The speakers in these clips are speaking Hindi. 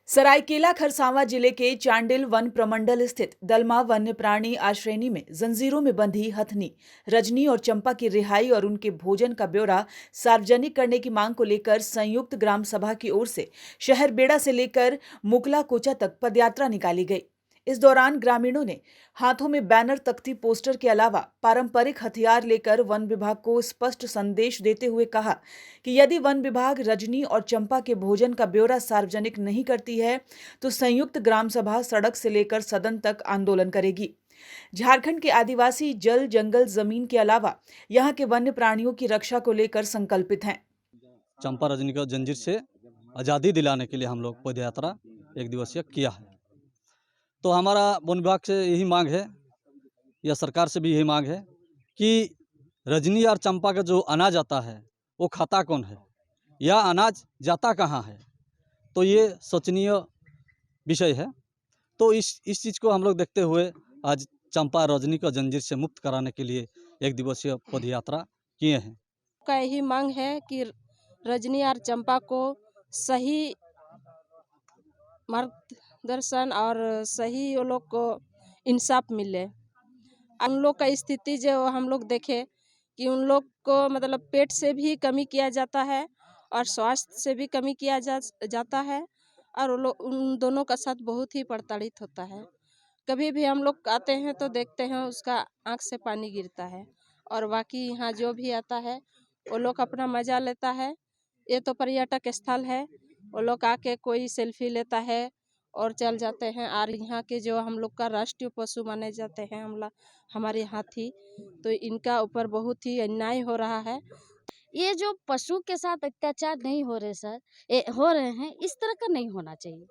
सरायकेला खरसावां जिले के चांडिल वन प्रमंडल स्थित दलमा वन्य प्राणी आश्रयनी में जंजीरों में बंधी हथनी, रजनी और चंपा की रिहाई और उनके भोजन का ब्यौरा सार्वजनिक करने की मांग को लेकर संयुक्त ग्राम सभा की ओर से शहर बेड़ा से लेकर मुकला कोचा तक पदयात्रा निकाली गई। इस दौरान ग्रामीणों ने हाथों में बैनर, तख्ती, पोस्टर के अलावा पारंपरिक हथियार लेकर वन विभाग को स्पष्ट संदेश देते हुए कहा कि यदि वन विभाग रजनी और चंपा के भोजन का ब्यौरा सार्वजनिक नहीं करती है तो संयुक्त ग्राम सभा सड़क से लेकर सदन तक आंदोलन करेगी। झारखंड के आदिवासी जल, जंगल, जमीन के अलावा यहाँ के वन्य प्राणियों की रक्षा को लेकर संकल्पित हैं। चंपा रजनी को जंजीर से आज़ादी दिलाने के लिए हम लोग पदयात्रा एक दिवसीय किया है। तो हमारा वन विभाग से यही मांग है या सरकार से भी यही मांग है कि रजनी और चंपा का जो अनाज आता है वो खाता कौन है या अनाज जाता कहाँ है, तो ये सोचनीय विषय है। तो इस चीज़ को हम लोग देखते हुए आज चंपा रजनी को जंजीर से मुक्त कराने के लिए एक दिवसीय पदयात्रा किए हैं। का यही मांग है कि रजनी और चंपा को सही मार्गदर्शन और सही वो लोग को इंसाफ मिले। उन लोग का स्थिति जो हम लोग देखे कि उन लोग को मतलब पेट से भी कमी किया जाता है और स्वास्थ्य से भी कमी किया जाता है और वो लोग उन दोनों का साथ बहुत ही प्रताड़ित होता है। कभी भी हम लोग आते हैं तो देखते हैं उसका आँख से पानी गिरता है और बाकी यहाँ जो भी आता है वो लोग अपना मज़ा लेता है। ये तो पर्यटक स्थल है, वो लोग आके कोई सेल्फी लेता है और चल जाते हैं। और यहाँ के जो हम लोग का राष्ट्रीय पशु माने जाते हैं हमारे हाथी, तो इनका ऊपर बहुत ही अन्याय हो रहा है। ये जो पशु के साथ अत्याचार नहीं हो रहे सर, हो रहे हैं, इस तरह का नहीं होना चाहिए।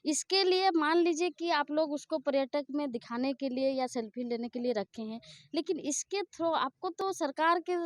इसके लिए मान लीजिए कि आप लोग उसको पर्यटक में दिखाने के लिए या सेल्फी लेने के लिए रखे हैं, लेकिन इसके थ्रू आपको तो सरकार के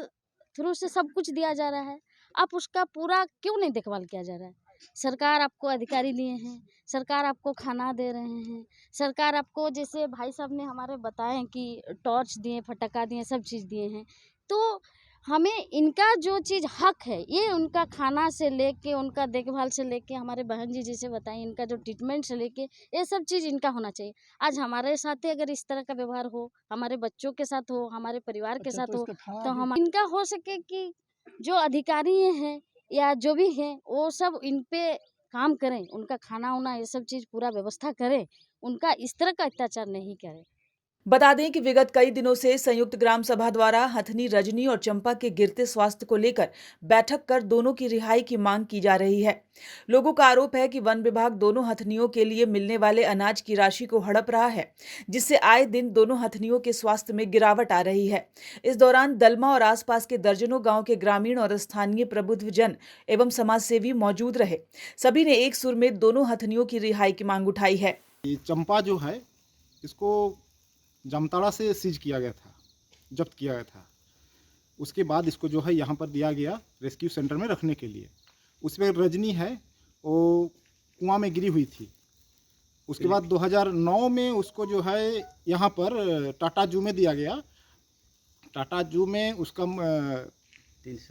थ्रू से सब कुछ दिया जा रहा है, आप उसका पूरा क्यों नहीं देखभाल किया जा रहा है? सरकार आपको अधिकारी लिए हैं, सरकार आपको खाना दे रहे हैं, सरकार आपको जैसे भाई साहब ने हमारे बताएं कि टॉर्च दिए, फटाका दिए, सब चीज़ दिए हैं। तो हमें इनका जो चीज़ हक है, ये उनका खाना से लेके, उनका देखभाल से लेके, हमारे बहन जी जैसे बताएं इनका जो ट्रीटमेंट से लेके, ये सब चीज़ इनका होना चाहिए। आज हमारे साथ ही अगर इस तरह का व्यवहार हो, हमारे बच्चों के साथ हो, हमारे परिवार के साथ हो, तो हम इनका हो सके कि जो अधिकारी हैं या जो भी हैं वो सब इन पे काम करें, उनका खाना उना ये सब चीज़ पूरा व्यवस्था करें, उनका इस तरह का अत्याचार नहीं करें। बता दें कि विगत कई दिनों से संयुक्त ग्राम सभा द्वारा हथनी, रजनी और चंपा के गिरते स्वास्थ्य को लेकर बैठक कर दोनों की रिहाई की मांग की जा रही है। लोगों का आरोप है कि वन विभाग दोनों हथनियों के लिए मिलने वाले अनाज की राशि को हड़प रहा है, जिससे आए दिन दोनों हथनियों के स्वास्थ्य में गिरावट आ रही है। इस दौरान दलमा और आसपास के दर्जनों गांव के ग्रामीण और स्थानीय प्रबुद्धजन एवं समाजसेवी मौजूद रहे। सभी ने एक सुर में दोनों हथनियों की रिहाई की मांग उठाई है। चंपा जो है इसको जामताड़ा से सीज किया गया था, जब्त किया गया था। उसके बाद इसको जो है यहाँ पर दिया गया रेस्क्यू सेंटर में रखने के लिए। उसमें रजनी है वो कुआं में गिरी हुई थी। उसके बाद 2009 में उसको जो है यहाँ पर टाटा जू में दिया गया। टाटा जू में उसका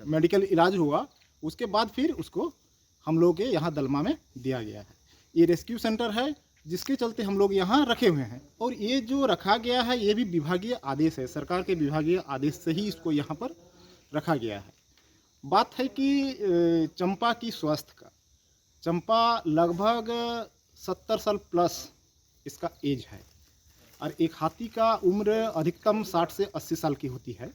मेडिकल इलाज हुआ। उसके बाद फिर उसको हम लोग के यहाँ दलमा में दिया गया है। ये रेस्क्यू सेंटर है जिसके चलते हम लोग यहाँ रखे हुए हैं। और ये जो रखा गया है ये भी विभागीय आदेश है, सरकार के विभागीय आदेश से ही इसको यहाँ पर रखा गया है। बात है कि चंपा की स्वास्थ्य का, चंपा लगभग 70 साल प्लस इसका एज है और एक हाथी का उम्र अधिकतम 60 से 80 साल की होती है।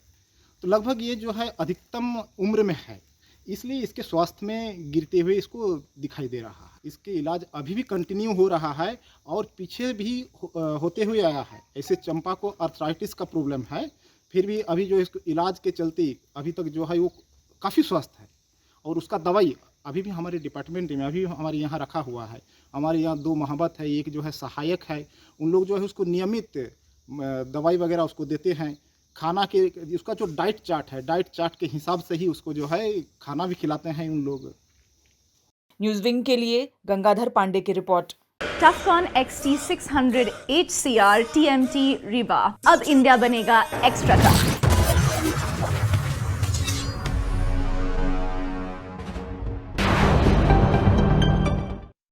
तो लगभग ये जो है अधिकतम उम्र में है, इसलिए इसके स्वास्थ्य में गिरते हुए इसको दिखाई दे रहा है। इसके इलाज अभी भी कंटिन्यू हो रहा है और पीछे भी होते हुए आया है। ऐसे चंपा को आर्थराइटिस का प्रॉब्लम है, फिर भी अभी जो इसको इलाज के चलते अभी तक जो है वो काफ़ी स्वस्थ है। और उसका दवाई अभी भी हमारे डिपार्टमेंट में अभी हमारे यहाँ रखा हुआ है। हमारे यहाँ 2 महावत है, एक जो है सहायक है, उन लोग जो है उसको नियमित दवाई वगैरह उसको देते हैं। खाना के उसका जो डाइट चार्ट है, डाइट चार्ट के हिसाब से ही उसको जो है खाना भी खिलाते हैं उन लोग। न्यूज विंग के लिए गंगाधर पांडे की report. टफकॉन XT600 HCR TMT Rewa, अब इंडिया बनेगा एक्स्ट्रा टफ।